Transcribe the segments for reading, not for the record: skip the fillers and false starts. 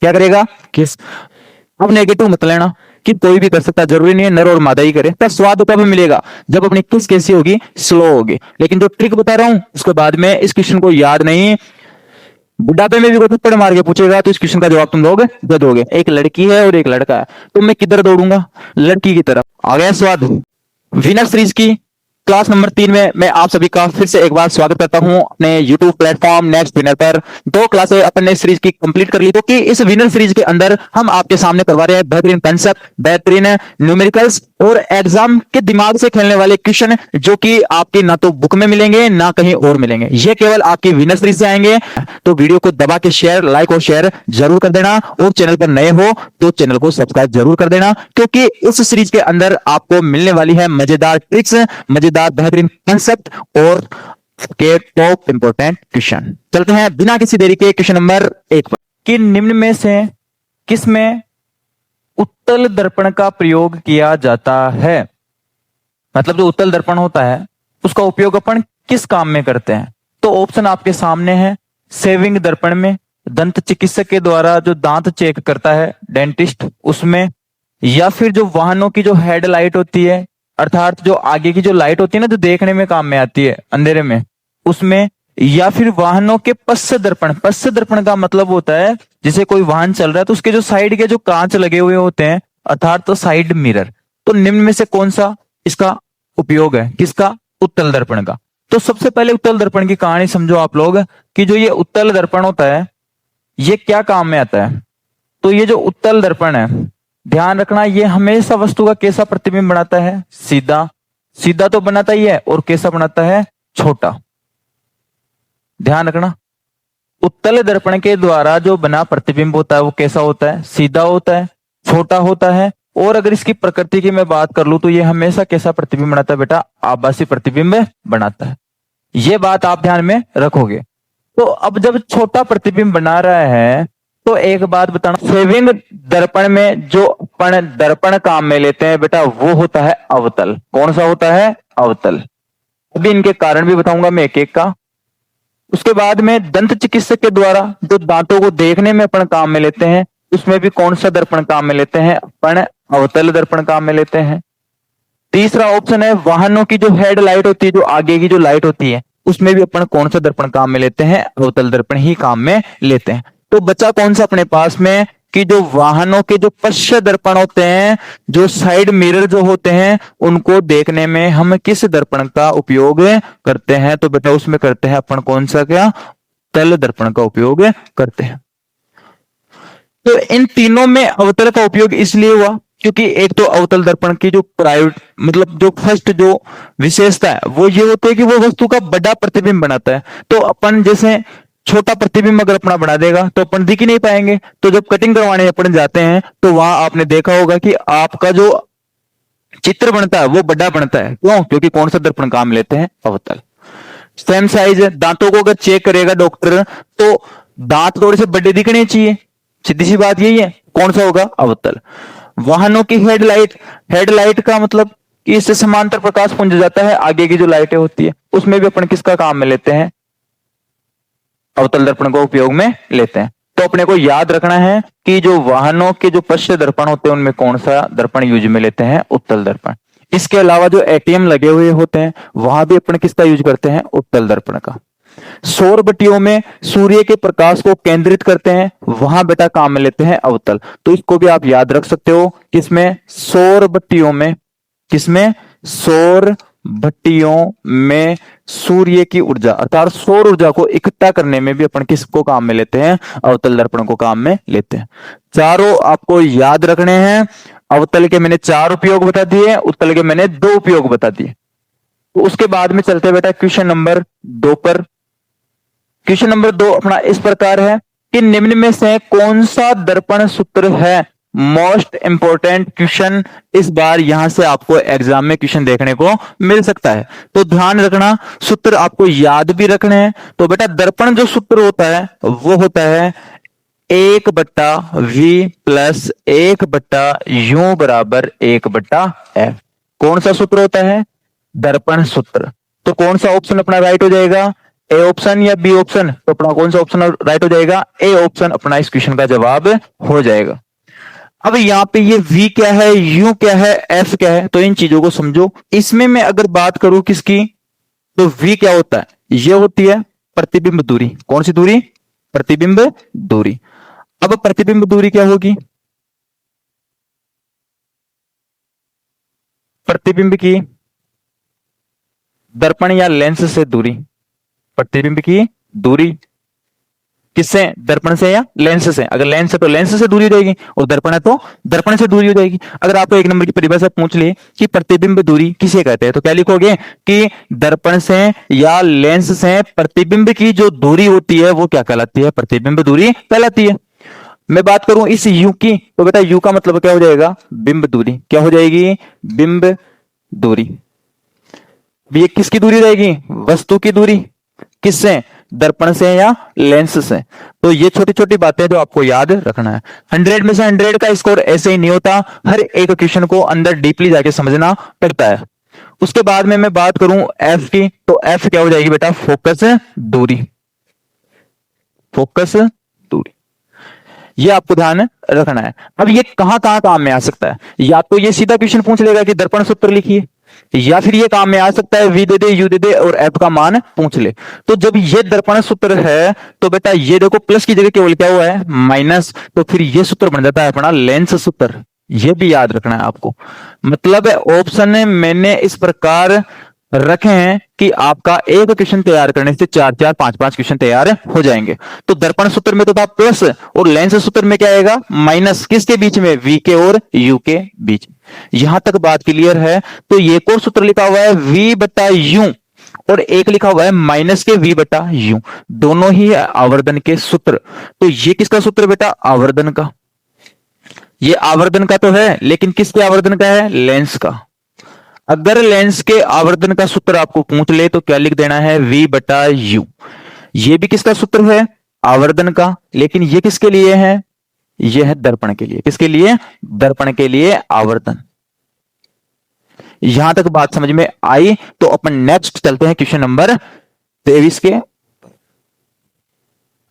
क्या करेगा? किस। अब नेगेटिव मत लेना कि कोई भी कर सकता, जरूरी नहीं है नर और मादा ही करे। तब स्वाद कब मिलेगा? जब अपनी किस कैसी होगी? स्लो होगी। लेकिन जो ट्रिक बता रहा हूं उसके बाद में इस क्वेश्चन को याद नहीं, बुढ़ापे में भी कोई थप्पड़ मार के पूछेगा तो इस क्वेश्चन का जवाब तुम दोगे, दे दोगे। एक लड़की है और एक लड़का है, तो मैं किधर दौड़ूंगा? लड़की की तरफ। आ गया स्वाद। विनर सीरीज की क्लास नंबर 3 में मैं आप सभी का फिर से एक बार स्वागत करता हूं अपने YouTube प्लेटफॉर्म नेक्स्ट विनर पर। 2 क्लासें अपन ने सीरीज की कंप्लीट कर ली, तो कि इस विनर सीरीज के अंदर हम आपके सामने करवा रहे हैं बेहतरीन कंसेप्ट, बेहतरीन न्यूमेरिकल्स और एग्जाम के दिमाग से खेलने वाले क्वेश्चन, जो कि आपके ना तो बुक में मिलेंगे ना कहीं और मिलेंगे, ये केवल आपकी विनर सीरीज से आएंगे। तो वीडियो को दबा के शेयर, लाइक और शेयर जरूर कर देना, और चैनल पर नए हो तो चैनल को सब्सक्राइब जरूर कर देना, क्योंकि इस सीरीज के अंदर आपको मिलने वाली है मजेदार ट्रिक्स, मजेदार बेहतरीन कंसेप्ट और के टॉप इंपोर्टेंट क्वेश्चन। चलते हैं बिना किसी देरी के क्वेश्चन नंबर 1 पर। कि निम्न में से किसमें उत्तल दर्पण का प्रयोग किया जाता है? मतलब जो उत्तल दर्पण होता है उसका उपयोग अपन किस काम में करते हैं? तो ऑप्शन आपके सामने है। सेविंग दर्पण में, दंत चिकित्सक के द्वारा जो दांत चेक करता है डेंटिस्ट, उसमें, या फिर जो वाहनों की जो हेडलाइट होती है, अर्थात जो आगे की जो लाइट होती है ना, जो देखने में काम में आती है अंधेरे में, उसमें, या फिर वाहनों के पश्च दर्पण। पश्च दर्पण का मतलब होता है जैसे कोई वाहन चल रहा है तो उसके जो साइड के जो कांच लगे हुए होते हैं, अर्थात तो साइड मिरर। तो निम्न में से कौन सा इसका उपयोग है? किसका? उत्तल दर्पण का। तो सबसे पहले उत्तल दर्पण की कहानी समझो आप लोग, कि जो ये उत्तल दर्पण होता है ये क्या काम में आता है। तो ये जो उत्तल दर्पण है, ध्यान रखना, ये हमेशा वस्तु का कैसा प्रतिबिंब बनाता है? सीधा। सीधा तो बनाता ही है, और कैसा बनाता है? छोटा। ध्यान रखना, उत्तल दर्पण के द्वारा जो बना प्रतिबिंब होता है वो कैसा होता है? सीधा होता है, छोटा होता है। और अगर इसकी प्रकृति की मैं बात कर लूं तो ये हमेशा कैसा प्रतिबिंब बनाता है बेटा? आभासी प्रतिबिंब बनाता है। ये बात आप ध्यान में रखोगे। तो अब जब छोटा प्रतिबिंब बना रहा है तो एक बात बताना, सेविंग दर्पण में जो अपन दर्पण काम में लेते हैं बेटा वो होता है अवतल। कौन सा होता है? अवतल। अभी इनके कारण भी बताऊंगा मैं एक एक का। उसके बाद में दंत चिकित्सक के द्वारा जो दांतों को देखने में अपन काम में लेते हैं, उसमें भी कौन सा दर्पण काम में लेते हैं? अपन अवतल दर्पण काम में लेते हैं। तीसरा ऑप्शन है वाहनों की जो हेडलाइट होती है, जो आगे की जो लाइट होती है, उसमें भी अपन कौन सा दर्पण काम में लेते हैं? अवतल दर्पण ही काम में लेते हैं। तो बचा कौन सा अपने पास में, कि जो वाहनों के जो पश्च दर्पण होते हैं, जो साइड मिरर जो होते हैं, उनको देखने में हम किस दर्पण का उपयोग करते हैं? तो बेटा उसमें करते हैं अपन कौन सा? क्या? तल दर्पण का उपयोग करते हैं। तो इन तीनों में अवतल का उपयोग इसलिए हुआ क्योंकि एक तो अवतल दर्पण की जो प्राइवेट मतलब जो फर्स्ट जो विशेषता है वो ये होती है कि वो वस्तु का बड़ा प्रतिबिंब बनाता है। तो अपन जैसे छोटा प्रतिबिंब अगर अपना बना देगा तो अपन दिख ही नहीं पाएंगे। तो जब कटिंग करवाने अपन जाते हैं तो वहां आपने देखा होगा कि आपका जो चित्र बनता है वो बड़ा बनता है। क्यों? क्योंकि कौन सा दर्पण काम लेते हैं? अवतल। सेम साइज दांतों को अगर चेक करेगा डॉक्टर तो दांत थोड़े से बड़े दिखने चाहिए, सीधी सी बात यही है। कौन सा होगा? अवतल। वाहनों की हेडलाइट, हेडलाइट का मतलब कि इससे समांतर प्रकाश पुंज जाता है, आगे की जो लाइटें होती है उसमें भी अपन किसका काम में लेते हैं? अवतल दर्पण को उपयोग में लेते हैं। तो अपने को याद रखना है कि जो वाहनों के जो पश्च दर्पण होते हैं उनमें कौन सा दर्पण यूज में लेते हैं? उत्तल दर्पण। इसके अलावा जो एटीएम लगे हुए होते हैं वहां भी अपन किसका यूज करते हैं? उत्तल दर्पण का। सौर बत्तियों में सूर्य के प्रकाश को केंद्रित करते हैं, वहां बेटा काम में लेते हैं अवतल। तो इसको भी आप याद रख सकते हो। किसमें? सौर बत्तियों में। किसमें? सौर भट्टियों में सूर्य की ऊर्जा अर्थात सौर ऊर्जा को इकट्ठा करने में भी अपन किसको काम में लेते हैं? अवतल दर्पण को काम में लेते हैं। चारों आपको याद रखने हैं। अवतल के मैंने 4 उपयोग बता दिए, उत्तल के मैंने 2 उपयोग बता दिए। तो उसके बाद में चलते बेटा क्वेश्चन नंबर 2 पर। क्वेश्चन नंबर 2 अपना इस प्रकार है कि निम्न में से कौन सा दर्पण सूत्र है? मोस्ट इंपोर्टेंट क्वेश्चन इस बार यहां से आपको एग्जाम में क्वेश्चन देखने को मिल सकता है। तो ध्यान रखना, सूत्र आपको याद भी रखने हैं। तो बेटा दर्पण जो सूत्र होता है वो होता है 1/v प्लस 1/u बराबर 1/f। कौन सा सूत्र होता है? दर्पण सूत्र। तो कौन सा ऑप्शन अपना राइट हो जाएगा? ए ऑप्शन या बी ऑप्शन, तो अपना कौन सा ऑप्शन राइट हो जाएगा? ए ऑप्शन अपना इस क्वेश्चन का जवाब हो जाएगा। अब यहाँ पे ये v क्या है, u क्या है, f क्या है, तो इन चीजों को समझो। इसमें मैं अगर बात करूं किसकी, तो v क्या होता है? ये होती है प्रतिबिंब दूरी। कौन सी दूरी? प्रतिबिंब दूरी। अब प्रतिबिंब दूरी क्या होगी? प्रतिबिंब की दर्पण या लेंस से दूरी। प्रतिबिंब की दूरी किससे? दर्पण से या लेंस से। अगर लेंस है तो लेंस से दूरी हो जाएगी, और दर्पण है तो दर्पण से दूरी हो जाएगी। अगर आपको एक नंबर की परिभाषा पूछ ले कि प्रतिबिंब दूरी किसे कहते हैं, तो क्या लिखोगे कि दर्पण से या लेंस से प्रतिबिंब की जो दूरी होती है वो क्या कहलाती है? प्रतिबिंब दूरी कहलाती है। मैं बात करूं इस u की, तो बेटा u का मतलब क्या हो जाएगा? बिंब दूरी। क्या हो जाएगी? बिंब दूरी। ये किसकी दूरी रहेगी? वस्तु की दूरी। किससे? दर्पण से या लेंस से। तो ये छोटी छोटी बातें जो आपको याद रखना है। 100 में से 100 का स्कोर ऐसे ही नहीं होता, हर एक क्वेश्चन को अंदर डीपली जाके समझना पड़ता है। उसके बाद में मैं बात करूं एफ की, तो एफ क्या हो जाएगी बेटा? फोकस दूरी। फोकस दूरी, ये आपको ध्यान रखना है। अब ये कहां कहां काम में आ सकता है? या तो ये सीधा क्वेश्चन पूछ लेगा कि दर्पण सूत्र लिखिए, या फिर ये काम में आ सकता है v दे दे, u दे दे और f का मान पूछ ले। तो जब ये दर्पण सूत्र है तो बेटा ये देखो प्लस की जगह केवल क्या हुआ है? माइनस। तो फिर ये सूत्र बन जाता है अपना लेंस सूत्र। ये भी याद रखना है आपको। मतलब ऑप्शन मैंने इस प्रकार रखे हैं कि आपका एक क्वेश्चन तैयार करने से 4 4 5 5 क्वेश्चन तैयार हो जाएंगे। तो दर्पण सूत्र में तो था प्लस, और लेंस सूत्र में क्या आएगा? माइनस। किसके बीच में? v के और u के बीच। यहां तक बात क्लियर है? तो एक और सूत्र लिखा हुआ है v बटा u, और एक लिखा हुआ है माइनस के v बटा u। दोनों ही आवर्धन के सूत्र। तो ये किसका सूत्र बेटा? आवर्धन का। ये आवर्धन का तो है, लेकिन किसके आवर्धन का है? लेंस का। अगर लेंस के आवर्धन का सूत्र आपको पूछ ले तो क्या लिख देना है? v बटा u। ये भी किसका सूत्र है? आवर्धन का। लेकिन ये किसके लिए है? ये है दर्पण के लिए। किसके लिए? दर्पण के लिए आवर्धन। यहां तक बात समझ में आई? तो अपन नेक्स्ट चलते हैं क्वेश्चन नंबर 23 के।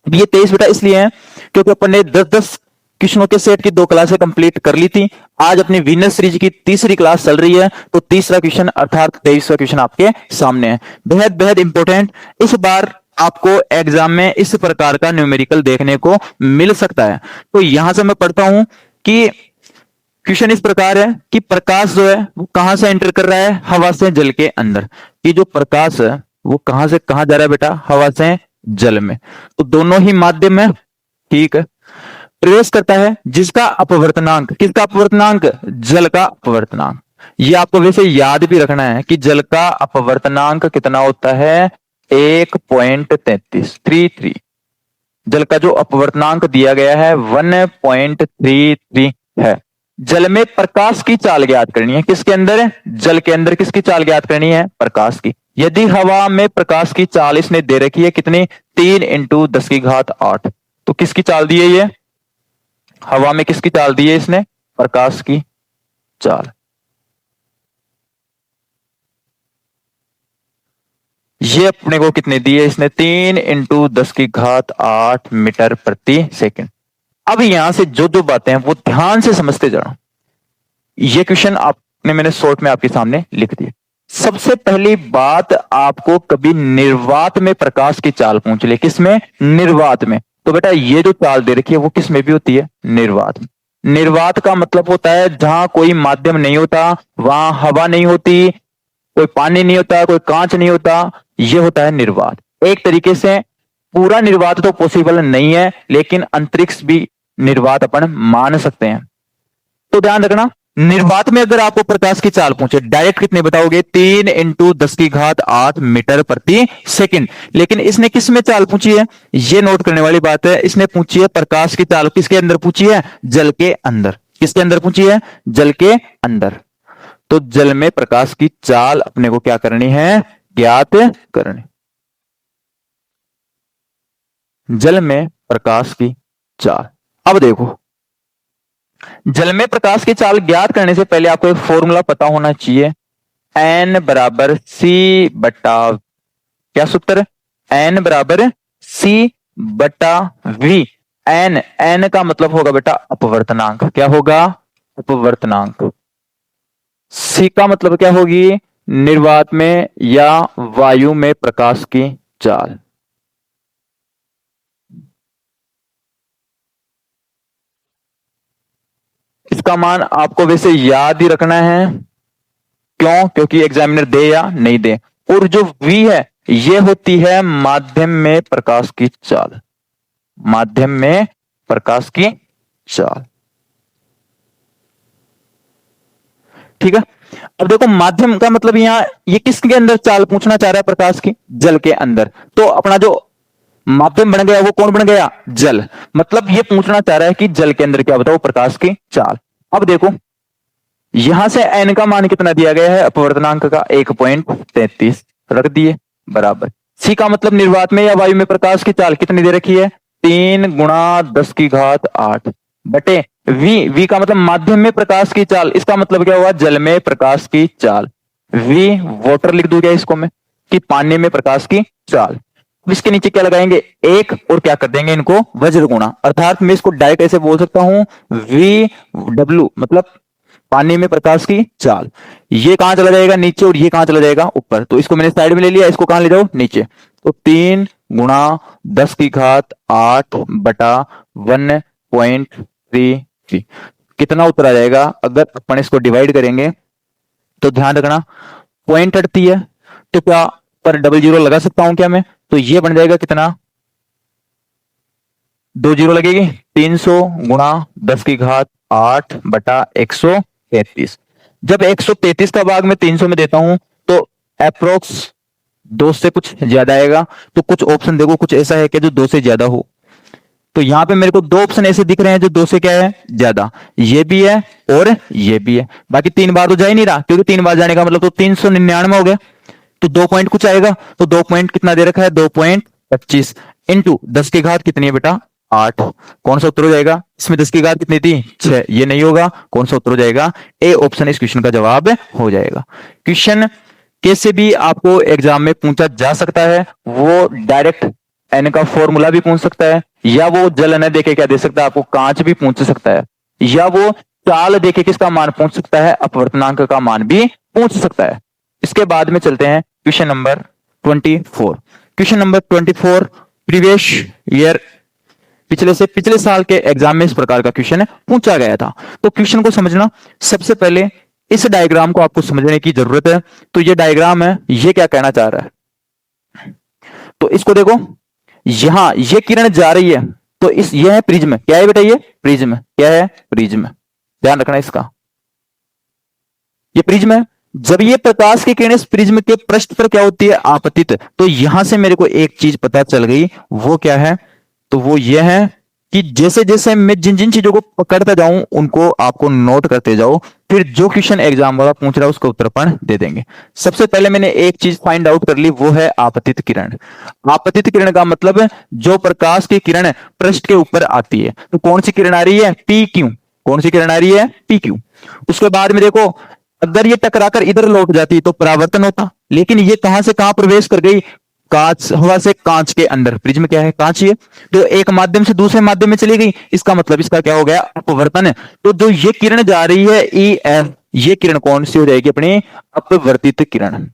ये 23 बेटा इसलिए है क्योंकि अपन ने 10-10 क्वेश्चनों के सेट की 2 क्लासें कंप्लीट कर ली थी। आज अपनी वीनस सीरीज की तीसरी क्लास चल रही है, तो तीसरा क्वेश्चन अर्थात 23वां क्वेश्चन आपके सामने है। बेहद बेहद इंपॉर्टेंट। इस बार आपको एग्जाम में इस प्रकार का न्यूमेरिकल देखने को मिल सकता है। तो यहां से मैं पढ़ता हूं कि क्वेश्चन इस प्रकार है कि प्रकाश जो है वो कहां से एंटर कर रहा है? हवा से जल के अंदर। ये जो प्रकाश है वो कहां से कहां जा रहा है बेटा? हवा से जल में। तो दोनों ही माध्यम है, ठीक है। प्रवेश करता है जिसका अपवर्तनांक, किसका अपवर्तनांक? जल का अपवर्तनांक। ये आपको वैसे याद भी रखना है कि जल का अपवर्तनांक कितना होता है? 1.33। जल का जो अपवर्तनांक दिया गया है 1.33 है। जल में प्रकाश की चाल ज्ञात करनी है। किसके अंदर? जल के अंदर किसकी चाल ज्ञात करनी है? प्रकाश की। यदि हवा में प्रकाश की चाल इसने दे रखी है कितनी? 3 × 10⁸। तो किसकी चाल दी है ये? हवा में किसकी चाल दी है इसने? प्रकाश की चाल। ये अपने को कितने दी है इसने? 3 × 10⁸ मीटर प्रति सेकंड। अब यहां से जो जो बातें हैं वो ध्यान से समझते जाओ। ये क्वेश्चन आपने मैंने शॉर्ट में आपके सामने लिख दिया। सबसे पहली बात, आपको कभी निर्वात में प्रकाश की चाल पूछ ले। किसमें? निर्वात में। तो बेटा ये जो चाल दे रखी है वो किस में भी होती है? निर्वात में। निर्वात का मतलब होता है जहां कोई माध्यम नहीं होता, वहां हवा नहीं होती, कोई पानी नहीं होता, कोई कांच नहीं होता, ये होता है निर्वात। एक तरीके से पूरा निर्वात तो पॉसिबल नहीं है, लेकिन अंतरिक्ष भी निर्वात अपन मान सकते हैं। तो ध्यान रखना, निर्वात में अगर आपको प्रकाश की चाल पूछे, डायरेक्ट कितने बताओगे? 3 × 10⁸ मीटर प्रति सेकंड। लेकिन इसने किस में चाल पूछी है? ये नोट करने वाली बात है। इसने पूछी है प्रकाश की चाल किसके अंदर पूछी है? जल के अंदर। किसके अंदर पूछी है? जल के अंदर। तो जल में प्रकाश की चाल अपने को क्या करनी है? ज्ञात करनी। जल में प्रकाश की चाल। अब देखो, जल में प्रकाश की चाल ज्ञात करने से पहले आपको एक फॉर्मूला पता होना चाहिए। N = C/, क्या सूत्र? एन बराबर सी बटा वी। एन का मतलब होगा बेटा अपवर्तनांक। क्या होगा? अपवर्तनांक। सी का मतलब क्या होगी? निर्वात में या वायु में प्रकाश की चाल। इसका मान आपको वैसे याद ही रखना है। क्यों? क्योंकि एग्जामिनर दे या नहीं दे। और जो वी है ये होती है माध्यम में प्रकाश की चाल। माध्यम में प्रकाश की चाल। ठीक है। अब देखो माध्यम का मतलब यहां ये किसके अंदर चाल पूछना चाह रहा है? प्रकाश की। जल के अंदर। तो अपना जो माध्यम बन गया वो कौन बन गया? जल। मतलब ये पूछना चाह रहा है कि जल के अंदर क्या बताओ? प्रकाश की चाल। अब देखो यहां से एन का मान कितना दिया गया है अपवर्तनांक का? 1.33 रख दिए बराबर। सी का मतलब निर्वात में या वायु में प्रकाश की चाल कितनी दे रखी है? 3 × 10⁸ बटे वी का मतलब माध्यम में प्रकाश की चाल। इसका मतलब क्या हुआ? जल में प्रकाश की चाल। वी वाटर लिख दूं क्या इसको मैं कि पानी में प्रकाश की चाल। इसके नीचे क्या लगाएंगे? एक, और क्या कर देंगे इनको? वज्र गुणा। अर्थात मैं इसको डायरेक्ट ऐसे बोल सकता हूं वी डब्ल्यू मतलब पानी में प्रकाश की चाल। ये कहां चला जाएगा? नीचे। और ये कहां चला जाएगा? ऊपर। तो इसको मैंने साइड में ले लिया, इसको कहां ले जाओ? नीचे। तो 3 × 10⁸ बटा 1.33 कितना उत्तर आ जाएगा? अगर अपन इसको डिवाइड करेंगे तो ध्यान रखना पॉइंट हटती है तो क्या पर डबल जीरो लगा सकता हूं क्या मैं? तो ये बन जाएगा कितना? 2 जीरो लगेगी। 300 × 10⁸ बटा 133। जब 133 का भाग मैं 300 में देता हूं तो अप्रोक्स 2 से कुछ ज्यादा आएगा। तो कुछ ऑप्शन देखो कुछ ऐसा है कि जो 2 से ज्यादा हो। तो यहां पे मेरे को 2 ऑप्शन ऐसे दिख रहे हैं जो 2 से क्या है? ज्यादा। ये भी है और ये भी है। बाकी 3 बार तो जा ही नहीं रहा, क्योंकि 3 बार जाने का मतलब तो 399 हो गया। तो 2 पॉइंट कुछ आएगा। तो 2 पॉइंट कितना दे रखा है? 2.25 इंटू 10 की घात कितनी है बेटा? 8। कौन सा उत्तर हो जाएगा? इसमें 10 की घात कितनी थी? 6। ये नहीं होगा। कौन सा उत्तर हो जाएगा? ए ऑप्शन इस क्वेश्चन का जवाब हो जाएगा। क्वेश्चन कैसे भी आपको एग्जाम में पूछा जा सकता है। वो डायरेक्ट एन का फॉर्मूला भी पूछ सकता है, या वो जल न देके क्या दे सकता है आपको? कांच भी पूछ सकता है, या वो चाल देके किसका मान पूछ सकता है? अपवर्तनांक का मान भी पूछ सकता है। इसके बाद में चलते हैं question number 24। Question number 24 previous year पिछले साल के एग्जाम में इस प्रकार का क्वेश्चन पूछा गया था। तो क्वेश्चन को समझना, सबसे पहले इस डायग्राम को आपको समझने की जरूरत है। तो ये डायग्राम है, ये क्या कहना चाह रहा है? तो इसको देखो, यहां ये किरण जा रही है तो ये है प्रिज्म। क्या है बेटा? ये प्रिज्म। क्या है? प्रिज्म। ध्यान रखना इसका। ये प्रिज्म है। जब ये प्रकाश की किरण इस प्रिज्म के पृष्ठ पर क्या होती है? आपतित। तो यहां से मेरे को एक चीज पता चल गई, वो क्या है? तो वो ये है कि जैसे जैसे मैं जिन जिन चीजों को पकड़ता जाऊं उनको आपको नोट करते जाओ, फिर जो क्वेश्चन एग्जाम वाला पूछ रहा है उसका उत्तर अपन दे देंगे। सबसे पहले मैंने एक चीज फाइंड आउट कर ली, वो है आपतित किरण। आपतित किरण का मतलब जो प्रकाश की किरण पृष्ठ के ऊपर आती है। तो कौन सी किरण आ रही है? P Q. कौन सी किरण आ रही है? P Q. उसके बाद में देखो, अगर ये टकराकर इधर लौट जाती तो परावर्तन होता, लेकिन ये कहां से कहां प्रवेश कर गई? कांच, हवा से कांच के अंदर। प्रिज्म क्या है? कांच ही है। तो एक माध्यम से दूसरे माध्यम में चली गई, इसका मतलब इसका क्या हो गया? अपवर्तन है। तो जो ये किरण जा रही है ई एफ, ये किरण कौन सी हो जाएगी? अपनी अपवर्तित किरण।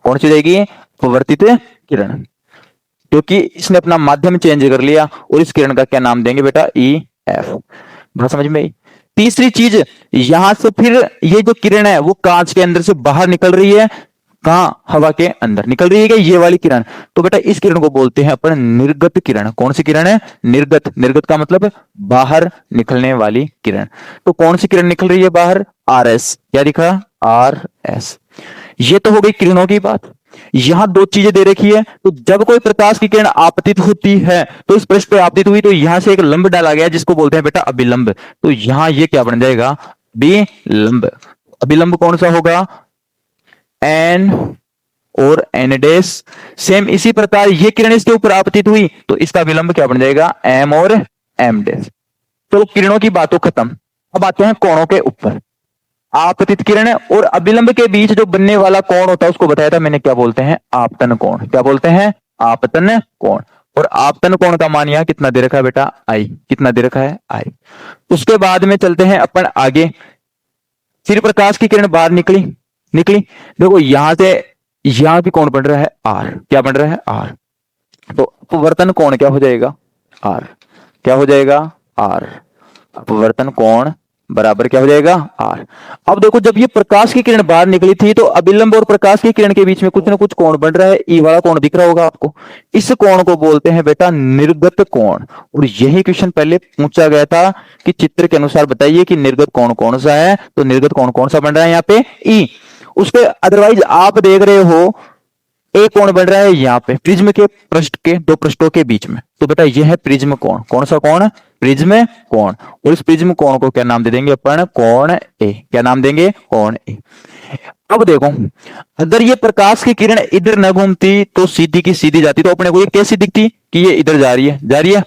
कौन सी हो जाएगी? अपवर्तित किरण। क्योंकि इसने अपना माध्यम चेंज कर लिया, और इस किरण का क्या नाम देंगे बेटा? E F. बात समझ में आई? तीसरी चीज, यहां से फिर ये जो किरण है वो कांच के अंदर से बाहर निकल रही है। कहां? हवा के अंदर निकल रही है क्या ये वाली किरण? तो बेटा इस किरण को बोलते हैं अपन निर्गत किरण। कौन सी किरण है? निर्गत। निर्गत का मतलब बाहर निकलने वाली किरण। तो कौन सी किरण निकल रही है बाहर? R S. क्या दिखा? R S. ये तो हो गई किरणों की बात। यहां 2 चीजें दे रखी है। तो जब कोई प्रकाश की किरण आपतित होती है तो इस पृष्ठ पे आपतित हुई, तो यहां से एक लंब डाला गया जिसको बोलते हैं बेटा अभिलंब। तो यहां ये क्या बन जाएगा? अभिलंब। अभिलंब कौन सा होगा? एन और एन डैश। सेम इसी प्रकार ये किरण इसके ऊपर आपतित हुई तो इसका विलंब क्या बन जाएगा? एम और एम डैश। तो किरणों की बातों खत्म। अब आते हैं कोणों के ऊपर। आपतित किरण और अभिलंब के बीच जो बनने वाला कोण होता है उसको बताया था मैंने, क्या बोलते हैं? आपतन कोण। क्या बोलते हैं? आपतन कोण। और आपतन कोण का मान यहाँ कितना दे रखा है बेटा, आई। कितना दे रखा है, आई। उसके बाद में चलते हैं अपन आगे। फिर प्रकाश की किरण बाहर निकली, निकली, देखो यहां से यहां भी कौन बन रहा है, आर। क्या बन रहा है, आर। तो अपवर्तन कोण क्या हो जाएगा, आर। क्या हो जाएगा, आर। अपवर्तन कोण बराबर क्या हो जाएगा, आर। अब देखो जब ये प्रकाश की किरण बाहर निकली थी तो अभिलंब और प्रकाश की किरण के बीच में कुछ ना कुछ कोण बन रहा है। ई वाला कोण दिख रहा होगा आपको। इस कोण को बोलते हैं बेटा निर्गत कोण। और यही क्वेश्चन पहले पूछा गया था कि चित्र के अनुसार बताइए कि निर्गत कोण कौन सा है। तो निर्गत कोण कौन सा बन रहा है यहाँ पे, ई। उसके अदरवाइज आप देख रहे हो एक कोण बन रहा है यहाँ पे प्रिज्म के पृष्ठ के दो पृष्ठों के बीच में। तो बेटा यह है प्रिज्म कोण। कौन सा कोण, प्रिज्म कोण। और इस प्रिज्म कोण को क्या नाम दे देंगे अपन, कोण ए। क्या नाम देंगे, कोण ए। अब देखो अगर ये प्रकाश की किरण इधर न घूमती तो सीधी की सीधी जाती, तो अपने को ये कैसी दिखती कि ये इधर जा रही है, जा रही है।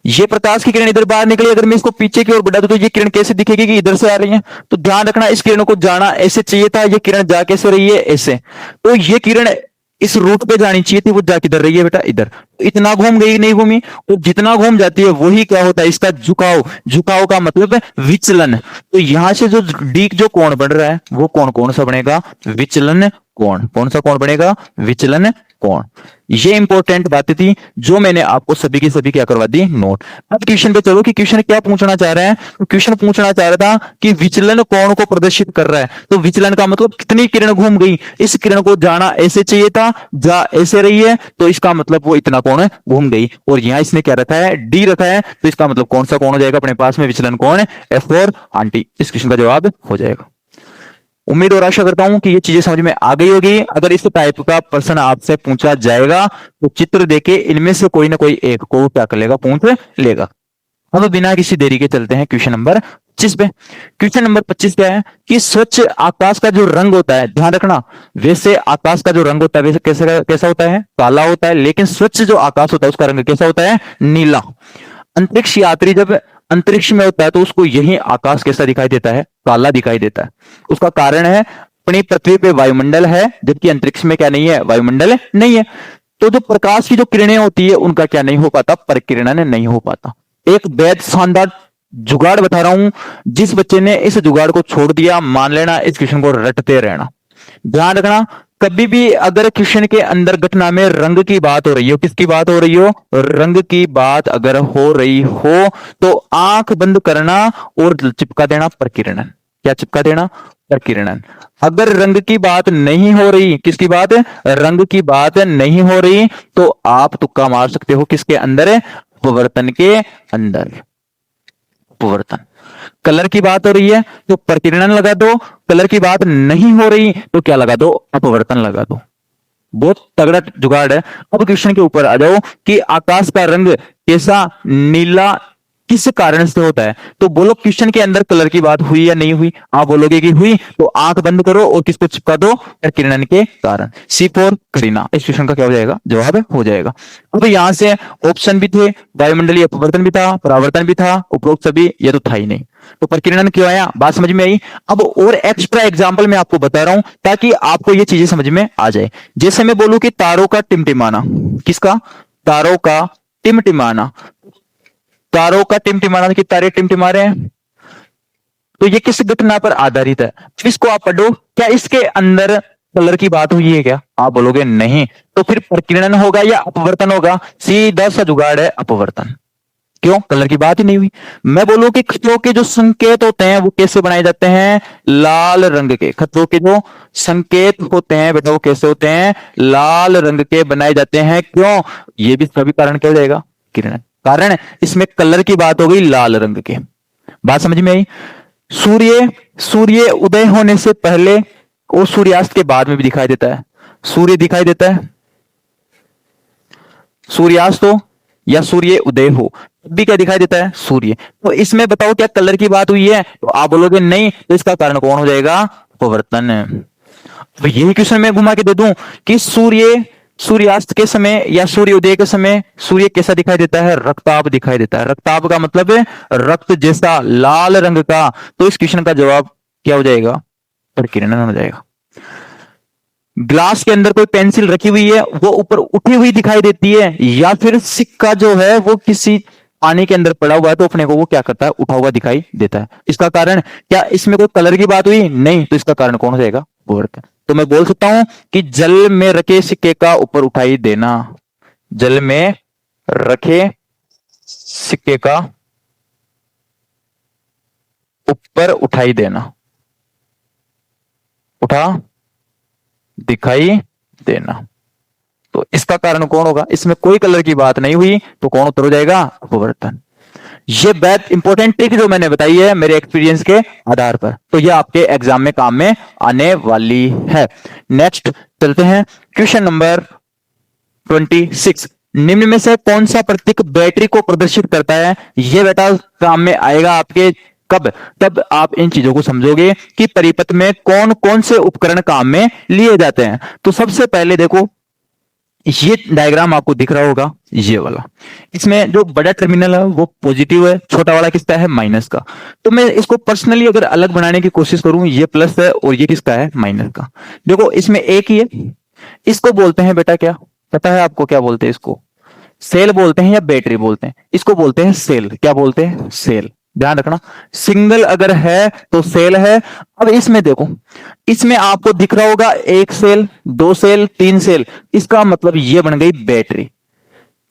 ये प्रकाश की किरण इधर बाहर निकली, अगर मैं इसको पीछे की ओर बढ़ा दूं तो ये किरण कैसे दिखेगी कि इधर से आ रही है। तो ध्यान रखना इस किरण को जाना ऐसे चाहिए था, ये किरण जा कैसे रही है, ऐसे। तो ये किरण इस रूट पे जानी चाहिए थी, वो जा किधर रही है बेटा, इधर। इतना घूम गई, नहीं घूमी। तो जितना घूम जाती है वही क्या होता है, इसका झुकाव। झुकाव का मतलब है विचलन। तो यहां से जो डी जो कोण बन रहा है वो कोण कौन सा बनेगा, विचलन कोण। कौन सा कोण बनेगा, विचलन कोण। ये इंपॉर्टेंट बातें थी जो मैंने आपको सभी की सभी क्या करवा दी, नोट। अब क्वेश्चन पे चलो कि क्वेश्चन क्या पूछना चाह रहा है। तो क्वेश्चन पूछना चाह रहा था कि विचलन कोण को प्रदर्शित कर रहा है। तो विचलन का मतलब कितनी किरण घूम गई। इस किरण को जाना ऐसे चाहिए था, जा ऐसे रही है, तो इसका मतलब वो इतना कोण घूम गई। और यहां इसने क्या रखा है, डी रखा है। तो इसका मतलब कौन सा कोण हो जाएगा अपने पास में, विचलन कोण F4 आंटी। इस क्वेश्चन का जवाब हो जाएगा। उम्मीद और आशा करता हूं कि ये चीजें समझ में आ गई होगी। अगर इस टाइप का प्रश्न आपसे पूछा जाएगा तो चित्र देके इनमें से कोई ना कोई एक को क्या कर लेगा, पूछ लेगा। अब बिना किसी देरी के चलते हैं क्वेश्चन नंबर 25 पे। क्वेश्चन नंबर 25 क्या है कि स्वच्छ आकाश का जो रंग होता है, ध्यान रखना, वैसे आकाश का जो रंग होता है वैसे कैसा होता है, काला होता है। लेकिन स्वच्छ जो आकाश होता है उसका रंग कैसा होता है, नीला। अंतरिक्ष यात्री जब अंतरिक्ष में होता है तो उसको यही आकाश कैसा दिखाई देता है, काला दिखाई देता है। उसका कारण है अपनी पृथ्वी पे वायुमंडल है, जबकि अंतरिक्ष में क्या नहीं है, वायुमंडल नहीं है। तो जो प्रकाश की जो किरणें होती है उनका क्या नहीं हो पाता, परिकिरणन नहीं हो पाता। एक बेहद शानदार जुगाड़ बता रहा हूं, जिस बच्चे ने इस जुगाड़ को छोड़ दिया मान लेना इस क्वेश्चन को रटते रहना। ध्यान रखना कभी भी अगर क्वेश्चन के अंदर घटना में रंग की बात हो रही हो, किसकी बात हो रही हो, रंग की बात अगर हो रही हो तो आंख बंद करना और चिपका देना प्रकीर्णन। क्या चिपका देना, प्रकीर्णन। अगर रंग की बात नहीं हो रही, किसकी बात है, रंग की बात नहीं हो रही, तो आप तुक्का मार सकते हो किसके अंदर है, अपवर्तन के अंदर। अपवर्तन। कलर की बात हो रही है तो प्रकीर्णन लगा दो, कलर की बात नहीं हो रही तो क्या लगा दो, अपवर्तन लगा दो। बहुत तगड़ा जुगाड़ है। अब क्वेश्चन के ऊपर आ जाओ कि आकाश का रंग कैसा, नीला किस कारण से होता है। तो बोलो क्वेश्चन के अंदर कलर की बात हुई या नहीं हुई। आप बोलोगे कि हुई, तो आंख बंद करो और किसको चिपका दो, प्रकीर्णन के कारण। C4 करीना। इस क्वेश्चन का क्या हो जाएगा, जवाब हो जाएगा। अब यहां से ऑप्शन भी थे, वायुमंडलीय अपवर्तन भी था, परावर्तन भी था, उपरोक्त सभी, ये तो था ही नहीं। तो प्रकीर्णन क्यों आया, बात समझ में आई। अब और एक्स्ट्रा एग्जांपल मैं आपको बता रहा हूं ताकि आपको ये चीजें समझ में आ जाए। जैसे मैं बोलूं कि तारों का टिमटिमाना, किसका, तारों का टिमटिमाना। तारों का टिमटिमाना कि तारे टिमटिमा रहे हैं, तो ये किस घटना पर आधारित है। इसको आप पढ़ो, क्या इसके अंदर कलर की बात हुई है क्या, आप बोलोगे नहीं, तो फिर प्रकीर्णन होगा या अपवर्तन होगा। सीधा सा जुगाड़ है, अपवर्तन। क्यों, कलर की बात ही नहीं हुई। मैं बोलूं कि खतरों के जो संकेत होते हैं वो कैसे बनाए जाते हैं, लाल रंग के। खतरों के जो संकेत होते हैं बेटा वो कैसे होते हैं, लाल रंग के बनाए जाते हैं। क्यों, ये भी सभी कारण क्या हो जाएगा, किरण। कारण इसमें कलर की बात हो गई लाल रंग के। बात समझ में आई। सूर्य, सूर्य उदय होने से पहले और सूर्यास्त के बाद में भी दिखाई देता है। सूर्य दिखाई देता है, सूर्यास्त हो या सूर्य उदय हो भी क्या दिखाई देता है, सूर्य। तो इसमें बताओ क्या कलर की बात हुई है, तो आप बोलोगे नहीं, तो इसका कारण कौन हो जाएगा, अपवर्तन। तो यही क्वेश्चन मैं घुमा के दे दूं कि सूर्य सूर्यास्त के समय या सूर्य उदय के समय सूर्य कैसा दिखाई देता है, रक्ताभ दिखाई देता है। रक्ताभ का मतलब है रक्त जैसा लाल रंग का। तो इस क्वेश्चन का जवाब क्या हो जाएगा, प्रकीर्णन हो जाएगा। ग्लास के अंदर कोई पेंसिल रखी हुई है, वो ऊपर उठी हुई दिखाई देती है, या फिर सिक्का जो है वो किसी पानी के अंदर पड़ा हुआ है तो अपने को वो क्या करता है, उठा हुआ दिखाई देता है। इसका कारण क्या, इसमें कोई कलर की बात हुई नहीं, तो इसका कारण कौन हो जाएगा, विवर्तन। तो मैं बोल सकता हूं कि जल में रखे सिक्के का ऊपर उठाई देना, जल में रखे सिक्के का ऊपर उठाई देना, उठा दिखाई देना, तो इसका कारण कौन होगा, इसमें कोई कलर की बात नहीं हुई, तो कौन उत्तर हो जाएगा, अपवर्तन। ये बहुत इंपॉर्टेंट ट्रिक जो मैंने बताई है मेरे एक्सपीरियंस के आधार पर, तो ये आपके एग्जाम में काम में आने वाली है। नेक्स्ट चलते हैं, क्वेश्चन नंबर 26। निम्न में से कौन सा प्रतीक बैटरी को प्रदर्शित करता है, ये बेटा काम में आएगा आपके कब, तब आप इन चीजों को समझोगे कि परिपथ में कौन कौन से उपकरण काम में लिए जाते हैं। तो सबसे पहले देखो, ये डायग्राम आपको दिख रहा होगा, ये वाला, इसमें जो बड़ा टर्मिनल है वो पॉजिटिव है, छोटा वाला किसका है, माइनस का। तो मैं इसको पर्सनली अगर अलग बनाने की कोशिश करूं, ये प्लस है और ये किसका है, माइनस का। देखो इसमें एक ही है, इसको बोलते हैं बेटा क्या, पता है आपको क्या बोलते हैं इसको, सेल बोलते हैं या बैटरी बोलते हैं, इसको बोलते हैं सेल। क्या बोलते हैं, सेल। ध्यान रखना, सिंगल अगर है तो सेल है। अब इसमें देखो, इसमें आपको दिख रहा होगा एक सेल, दो सेल, तीन सेल, इसका मतलब ये बन गई बैटरी।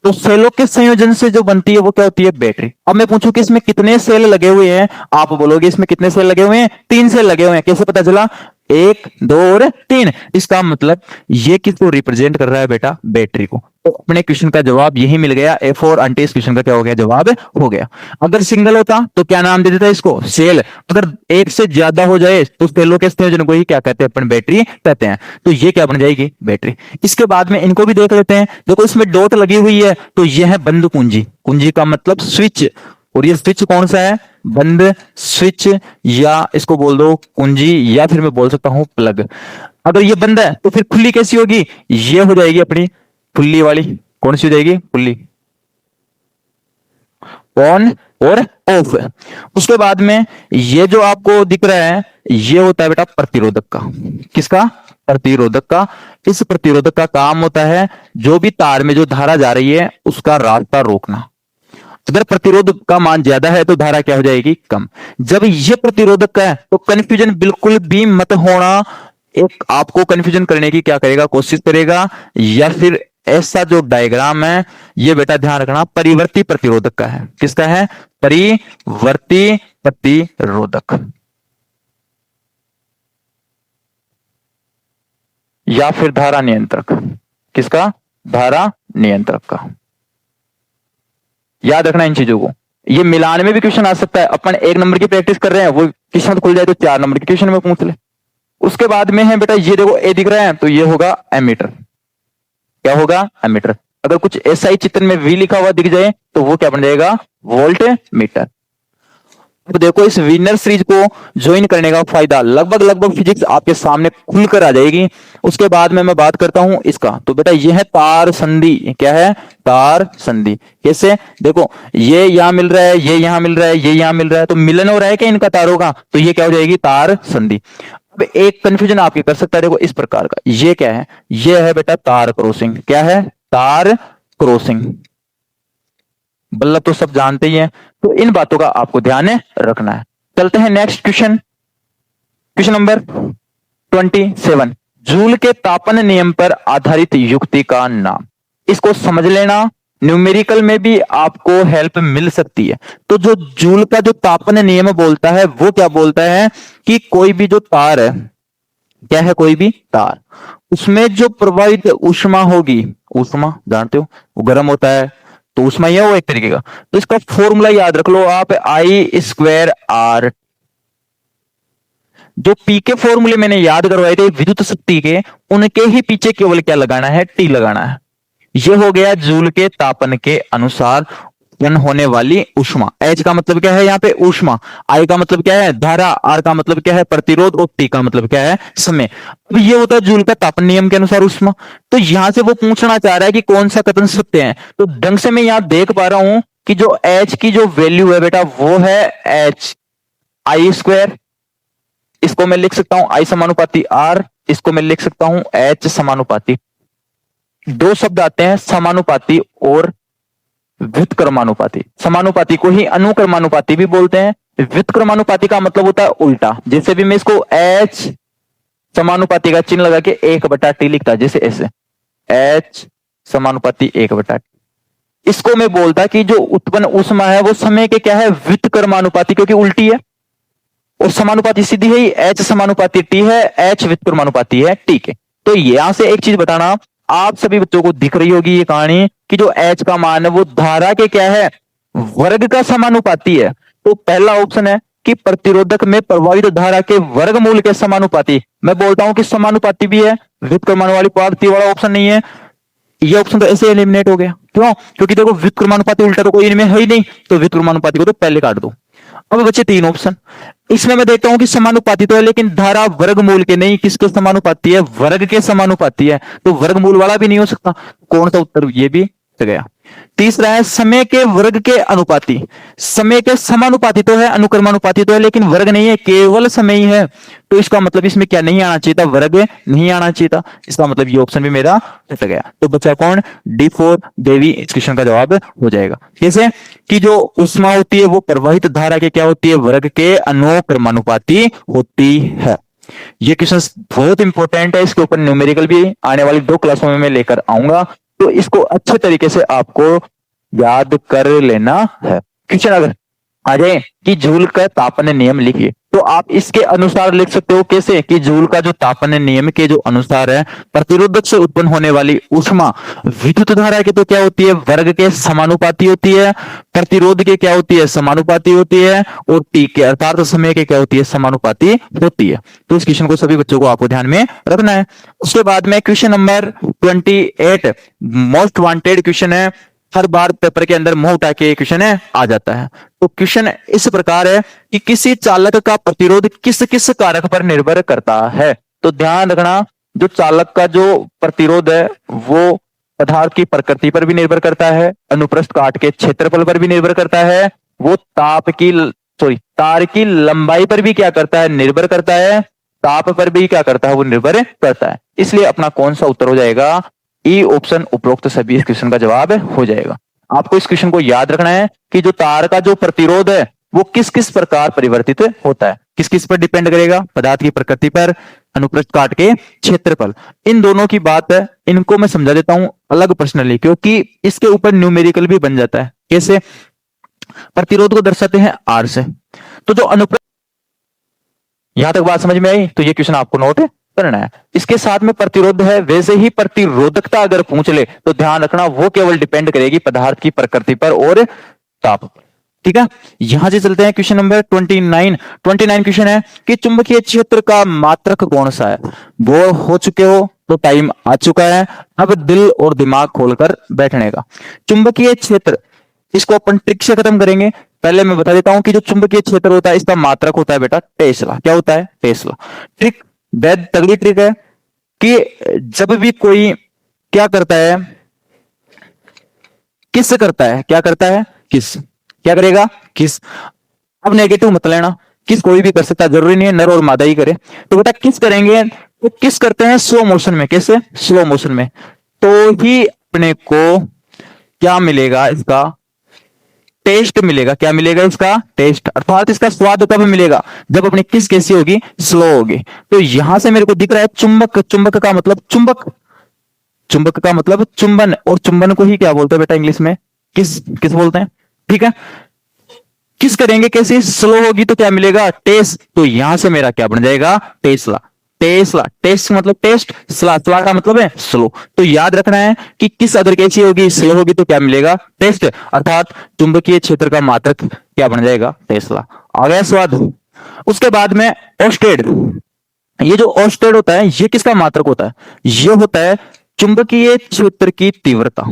तो सेलों के संयोजन से जो बनती है वो क्या होती है, बैटरी। अब मैं पूछूं कि इसमें कितने सेल लगे हुए हैं, आप बोलोगे इसमें कितने सेल लगे हुए हैं, तीन सेल लगे हुए हैं। कैसे पता चला, एक, दो और तीन, इसका मतलब ये किसको रिप्रेजेंट कर रहा है बेटा, बैटरी को। तो अपने क्वेश्चन का जवाब यही मिल गया, F4 आंटी इस क्वेश्चन का क्या हो गया, जवाब हो गया। अगर सिंगल होता तो क्या नाम दे देता इसको, सेल। अगर एक से ज्यादा हो जाए तो सेलों के संयोजन को ही क्या कहते हैं, अपन बैटरी कहते हैं। तो ये क्या बन जाएगी, बैटरी। इसके बाद में इनको भी देख लेते हैं। देखो इसमें डॉट लगी हुई है, तो यह है बंद कुंजी, कुंजी का मतलब स्विच, और ये स्विच कौन सा है, बंद स्विच, या इसको बोल दो कुंजी, या फिर मैं बोल सकता हूं प्लग। अगर ये बंद है तो फिर खुली कैसी होगी, ये हो जाएगी अपनी खुली वाली, कौन सी हो जाएगी, खुली, ऑन और ऑफ। उसके बाद में ये जो आपको दिख रहा है, ये होता है बेटा प्रतिरोधक का, किसका, प्रतिरोधक का। इस प्रतिरोधक का काम होता है जो भी तार में जो धारा जा रही है उसका रास्ता रोकना। अगर प्रतिरोध का मान ज्यादा है तो धारा क्या हो जाएगी, कम। जब ये प्रतिरोधक का है तो कंफ्यूजन बिल्कुल भी मत होना, एक आपको कंफ्यूजन करने की क्या करेगा, कोशिश करेगा, या फिर ऐसा जो डायग्राम है ये बेटा ध्यान रखना परिवर्ती प्रतिरोधक का है, किसका है, परिवर्ती प्रतिरोधक, या फिर धारा नियंत्रक, किसका, धारा नियंत्रक का। याद रखना इन चीजों को, ये मिलान में भी क्वेश्चन आ सकता है। अपन एक नंबर की प्रैक्टिस कर रहे हैं, वो किस्मत खुल जाए तो 4 नंबर के क्वेश्चन में पूछ ले। उसके बाद में है बेटा, ये देखो ए दिख रहा है तो ये होगा एमीटर, क्या होगा, एमीटर। अगर कुछ ऐसा ही चित्र में वी लिखा हुआ दिख जाए तो वो क्या बन जाएगा, वोल्ट मीटर। तो देखो इस विनर सीरीज को ज्वाइन करने का फायदा, लगभग फिजिक्स आपके सामने खुलकर आ जाएगी। उसके बाद में मैं बात करता हूं इसका, तो बेटा ये है तार संधि, क्या है, तार संधि। कैसे, देखो ये यहां मिल रहा है, ये यहां मिल रहा है, ये यहां मिल रहा है, तो मिलन हो रहा है क्या इनका तारों का, तो ये क्या हो जाएगी, तार संधि। अब एक कंफ्यूजन आपके कर सकता है, देखो इस प्रकार का, ये क्या है, ये है बेटा तार क्रॉसिंग, क्या है, तार क्रॉसिंग। बल्लभ तो सब जानते ही हैं, तो इन बातों का आपको ध्यान रखना है। चलते हैं next question, question number 27। Joule के तापन नियम पर आधारित युक्ति का नाम। इसको समझ लेना, न्यूमेरिकल में भी आपको हेल्प मिल सकती है। तो जो जूल का जो तापन नियम बोलता है वो क्या बोलता है कि कोई भी जो तार है, क्या है, कोई भी तार, उसमें जो प्रवाहित ऊष्मा होगी, ऊष्मा जानते हो वो गर्म होता है, तो ऊष्मा यह हो एक तरीके का। तो इसका फॉर्मूला याद रख लो आप, I²R। जो पी के फॉर्मूले मैंने याद करवाए थे विद्युत शक्ति के, उनके ही पीछे केवल क्या लगाना है, टी लगाना है। यह हो गया जूल के तापन के अनुसार उत्पन्न होने वाली ऊष्मा। एच का मतलब क्या है यहाँ पे, ऊष्मा। आई का मतलब क्या है, धारा। आर का मतलब क्या है, प्रतिरोध। और टी का मतलब क्या है, समय। अब ये होता है जूल का तापन नियम के अनुसार ऊष्मा। तो यहां से वो पूछना चाह रहा है कि कौन सा कथन सत्य है। तो ढंग से मैं यहां देख पा रहा हूं कि जो एच की जो वैल्यू है बेटा वो है एच I²। इसको मैं लिख सकता हूं I समानुपाती R, इसको मैं लिख सकता हूं H समानुपाती। दो शब्द आते हैं, समानुपाती और व्युत्क्रमानुपाती। समानुपाती को ही अनुक्रमानुपाती भी बोलते हैं। व्युत्क्रमानुपाती का मतलब होता है उल्टा। जैसे भी मैं इसको H समानुपाती का चिन्ह लगा के 1/T लिखता, जैसे ऐसे H समानुपाती 1/T। इसको मैं बोलता कि जो उत्पन्न ऊष्मा है वो समय के क्या है, व्युत्क्रमानुपाती, क्योंकि उल्टी है। और समानुपाती सीधी है ही, H समानुपाती T है, H व्युत्क्रमानुपाती है T के। तो यहां से एक चीज बताना, आप सभी बच्चों को दिख रही होगी ये कहानी कि जो H का मान है वो धारा के क्या है, वर्ग का समानुपाती है। तो पहला ऑप्शन है कि प्रतिरोधक में प्रवाहित धारा के वर्गमूल के समानुपाती। मैं बोलता हूं कि समानुपाती भी है, व्युत्क्रमानुपाती वाला ऑप्शन नहीं है। ये ऑप्शन तो ऐसे एलिमिनेट हो गया। क्यों? क्योंकि देखो व्युत्क्रमानुपाती उल्टा तो कोई इनमें है ही नहीं, तो व्युत्क्रमानुपाती को तो पहले काट दो। अब बचे तीन ऑप्शन। इसमें मैं देखता हूं कि समानुपाती तो है, लेकिन धारा वर्गमूल के नहीं, किसके समानुपाती है, वर्ग के समानुपाती है। तो वर्गमूल वाला भी नहीं हो सकता। कौन सा उत्तर, ये भी तो गया। तीसरा है समय के वर्ग के अनुपाती। समय के समानुपाती तो है, अनुक्रमानुपाती तो है, लेकिन वर्ग नहीं है, केवल समय ही है। तो इसका मतलब इसमें क्या नहीं आना चाहिए था, वर्ग नहीं आना चाहिए था। इसका मतलब ये ऑप्शन भी मेरा हट गया। तो बचा कौन, D4 देवी। इस क्वेश्चन का जवाब हो जाएगा। कैसे कि जो ऊष्मा होती है वो प्रवाहित धारा के क्या होती है, वर्ग के अनुक्रमानुपाती होती है। ये क्वेश्चन बहुत इंपॉर्टेंट है। इसके ऊपर न्यूमेरिकल भी आने वाली 2 क्लासों में मैं लेकर आऊंगा। तो इसको अच्छे तरीके से आपको याद कर लेना है। क्वेश्चन अगर आ जाए कि जूल का तापन नियम लिखिए, तो आप इसके अनुसार लिख सकते हो। कैसे कि जूल का जो तापन नियम के जो अनुसार है, प्रतिरोधक से उत्पन्न होने वाली ऊष्मा विद्युत धारा की तो क्या होती है, वर्ग के समानुपाती होती है। प्रतिरोध के क्या होती है, समानुपाती होती है। और टी के अर्थात समय के क्या होती है, समानुपाती होती है। तो इस क्वेश्चन को सभी बच्चों को आपको ध्यान में रखना है। उसके बाद में question number 28 most wanted question है। हर बार पेपर के अंदर मुंह उठा के क्वेश्चन है आ जाता है। तो क्वेश्चन इस प्रकार है कि किसी चालक का प्रतिरोध किस किस कारक पर निर्भर करता है। तो ध्यान रखना, जो चालक का जो प्रतिरोध है वो पदार्थ की प्रकृति पर भी निर्भर करता है, अनुप्रस्थ काट के क्षेत्रफल पर भी निर्भर करता है, वो तार की लंबाई पर भी क्या करता है, निर्भर करता है, ताप पर भी क्या करता है, वो निर्भर करता है। इसलिए अपना कौन सा उत्तर हो जाएगा, ई ऑप्शन उपरोक्त सभी इस क्वेश्चन का जवाब हो जाएगा। आपको इस क्वेश्चन को याद रखना है कि जो तार का जो प्रतिरोध है वो किस किस प्रकार परिवर्तित होता है, किस किस पर डिपेंड करेगा, पदार्थ की प्रकृति पर, अनुप्रस्थ काट के क्षेत्रफल, इन दोनों की बात है। इनको मैं समझा देता हूं अलग पर्सनली, क्योंकि इसके ऊपर न्यूमेरिकल भी बन जाता है। कैसे, प्रतिरोध को दर्शाते हैं आर से। तो जो अनुप्रस्थ, यहां तक बात समझ में आई? तो ये क्वेश्चन आपको नोट करना है। इसके साथ में प्रतिरोध है, वैसे ही प्रतिरोधकता अगर पूछ ले तो ध्यान रखना वो केवल डिपेंड करेगी पदार्थ की प्रकृति पर और ताप पर। ठीक है, यहां से चलते हैं क्वेश्चन नंबर 29 क्वेश्चन है कि चुंबकीय क्षेत्र का मात्रक कौन सा है। बोर हो चुके हो तो टाइम आ चुका है, अब दिल और दिमाग खोलकर बैठने का। चुंबकीय क्षेत्र, इसको अपन ट्रिक से खत्म करेंगे। पहले मैं बता देता हूं कि जो चुंबकीय क्षेत्र होता है इसका मात्रक होता है बेटा टेस्ला। क्या होता है, टेस्ला। ट्रिक बेद तगड़ी ट्रिक है कि जब भी कोई क्या करता है, किस करता है, क्या करता है, किस, क्या करेगा, किस। अब नेगेटिव मत लेना, किस कोई भी कर सकता है, जरूरी नहीं है नर और मादा ही करे। तो बेटा किस करेंगे, तो किस करते हैं स्लो मोशन में। कैसे, स्लो मोशन में। तो ही अपने को क्या मिलेगा, इसका टेस्ट मिलेगा। क्या मिलेगा, इसका टेस्ट, अर्थात इसका स्वाद तब मिलेगा जब अपनी किस कैसी होगी, स्लो होगी। तो यहां से मेरे को दिख रहा है चुंबक, चुंबक का मतलब चुंबक, चुंबक का मतलब चुंबन, और चुंबन को ही क्या बोलते हैं बेटा इंग्लिश में, किस, किस बोलते हैं। ठीक है, किस करेंगे, कैसे, स्लो होगी तो क्या मिलेगा, टेस्ट। तो यहां से मेरा क्या बन जाएगा, टेस्ला। टेस्ला, टेस्ट मतलब टेस्ट, स्ला, स्ला का मतलब है स्लो। तो याद रखना है कि किस अगर कैसी होगी, स्लो होगी तो क्या मिलेगा, टेस्ट, अर्थात चुंबकीय क्षेत्र का मात्रक क्या बन जाएगा, टेस्ला। आ गया स्वाद। उसके बाद में ओस्टेड, ये जो ओस्टेड होता है ये किसका मात्रक होता है, ये होता है चुंबकीय क्षेत्र की तीव्रता।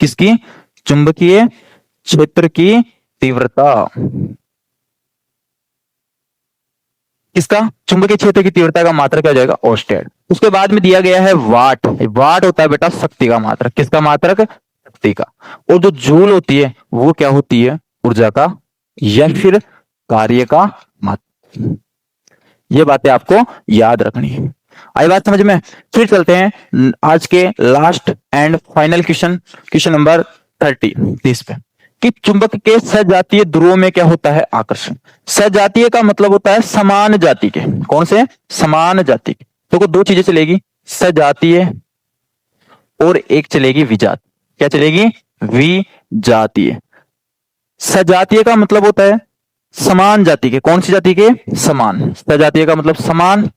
किसकी, चुंबकीय क्षेत्र की तीव्रता। इसका चुंबकीय क्षेत्र की तीव्रता का मात्रक क्या हो जाएगा, ओस्टेड। उसके बाद में दिया गया है वाट। वाट होता है बेटा शक्ति का मात्रक। किसका मात्रक, शक्ति का। और जो जूल होती है वो क्या होती है, ऊर्जा का या फिर कार्य का मात्रक। ये बातें आपको याद रखनी है। आई बात समझ में? फिर चलते हैं आज के last and final question number 30 पे, कि चुंबक के सजातीय ध्रुवों में क्या होता है? आकर्षण। सजातीय का मतलब होता है समान जाति के। कौन से? समान जाति के। तो दो चीजें चलेगी, सजातीय और एक चलेगी विजात। क्या चलेगी? विजातीय। सजातीय का मतलब होता है समान जाति के। कौन सी जाति के? समान। सजातीय का मतलब समान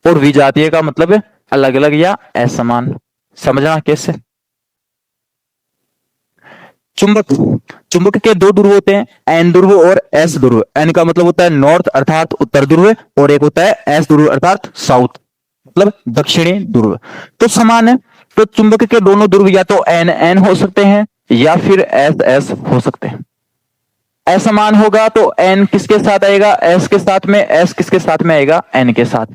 और विजातीय का मतलब अलग अलग या असमान। समझना कैसे? चुंबक के दो ध्रुव होते हैं, एन ध्रुव और एस ध्रुव। एन का मतलब होता है नॉर्थ अर्थात उत्तर ध्रुव, और एक होता है एस ध्रुव अर्थात साउथ मतलब दक्षिणी ध्रुव। तो समान है, तो चुंबक के दोनों ध्रुव या तो एन एन हो सकते हैं या फिर एस एस हो सकते हैं। असमान होगा तो एन किसके साथ आएगा? एस के साथ में। एस किसके साथ में आएगा? एन के साथ।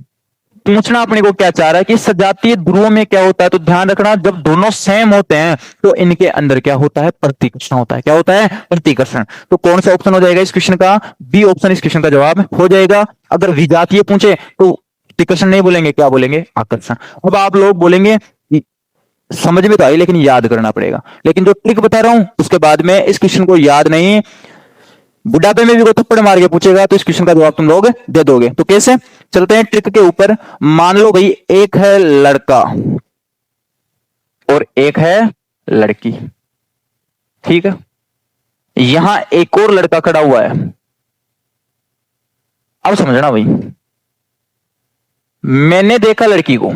पूछना अपने को क्या चाह रहा है कि सजातीय ध्रुवों में क्या होता है, तो ध्यान रखना जब दोनों सेम होते हैं तो इनके अंदर क्या होता है? प्रतिकर्षण होता है। क्या होता है? प्रतिकर्षण। तो कौन सा ऑप्शन हो जाएगा इस क्वेश्चन का? बी ऑप्शन इस क्वेश्चन का जवाब हो जाएगा। अगर विजातीय पूछे तो प्रतिकर्षण नहीं बोलेंगे, क्या बोलेंगे? आकर्षण। अब आप लोग बोलेंगे समझ में तो आई लेकिन याद करना पड़ेगा, लेकिन जो ट्रिक बता रहा हूं उसके बाद में इस क्वेश्चन को याद नहीं, बुढ़ापे में भी कोई थप्पड़ मार के पूछेगा तो इस क्वेश्चन का जवाब तुम लोग दे दोगे। तो कैसे? चलते हैं ट्रिक के ऊपर। मान लो भाई एक है लड़का और एक है लड़की, ठीक है? यहां एक और लड़का खड़ा हुआ है। अब समझना भाई, मैंने देखा लड़की को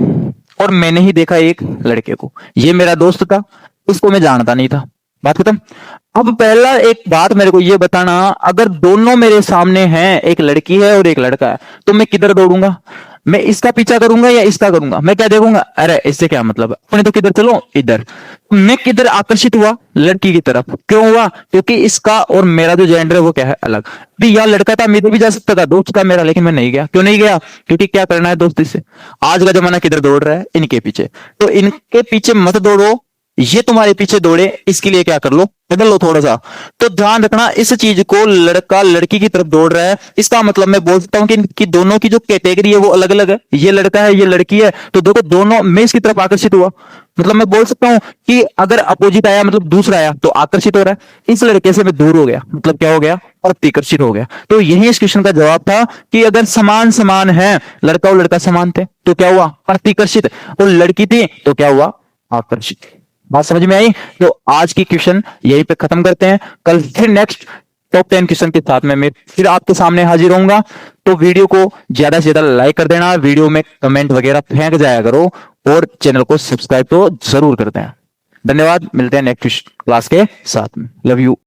और मैंने ही देखा एक लड़के को। ये मेरा दोस्त था, उसको मैं जानता नहीं था। बात खत्म। अब पहला एक बात मेरे को ये बताना, अगर दोनों मेरे सामने हैं, एक लड़की है और एक लड़का है, तो मैं किधर दौड़ूंगा? मैं इसका पीछा करूंगा या इसका करूंगा? मैं क्या देखूंगा? अरे इससे क्या मतलब, अपने तो किधर चलो इधर। मैं किधर आकर्षित हुआ? लड़की की तरफ। क्यों हुआ? क्योंकि इसका और मेरा जो जेंडर है वो क्या है? अलग। भी यार लड़का था, मैं भी जा सकता था, दोस्त था मेरा, लेकिन मैं नहीं गया। क्यों नहीं गया? क्योंकि क्या करना है दोस्ती से। आज का जमाना किधर दौड़ रहा है? इनके पीछे। तो इनके पीछे मत दौड़ो, ये तुम्हारे पीछे दौड़े, इसके लिए क्या कर लो? बदल लो थोड़ा सा। तो ध्यान रखना इस चीज को, लड़का लड़की की तरफ दौड़ रहा है, इसका मतलब मैं बोल सकता हूं कि दोनों की जो कैटेगरी है वो अलग अलग है। ये लड़का है, ये लड़की है, तो देखो दोनों मैं इसकी तरफ आकर्षित हुआ, मतलब मैं बोल सकता हूं कि अगर अपोजिट आया मतलब दूसरा आया तो आकर्षित हो रहा है। इस लड़के से मैं दूर हो गया, मतलब क्या हो गया? प्रतिकर्षित हो गया। तो यही इस क्वेश्चन का जवाब था कि अगर समान समान है, लड़का और लड़का समान थे तो क्या हुआ? प्रतिकर्षित। और लड़की थी तो क्या हुआ? आकर्षित। बात समझ में आई? तो आज की क्वेश्चन यहीं पे खत्म करते हैं। कल फिर नेक्स्ट टॉप 10 क्वेश्चन के साथ में मैं फिर आपके सामने हाजिर होऊंगा। तो वीडियो को ज्यादा से ज्यादा लाइक कर देना, वीडियो में कमेंट वगैरह फेंक जाया करो, और चैनल को सब्सक्राइब तो जरूर कर दें। धन्यवाद, मिलते हैं नेक्स्ट क्लास के साथ में। Love you.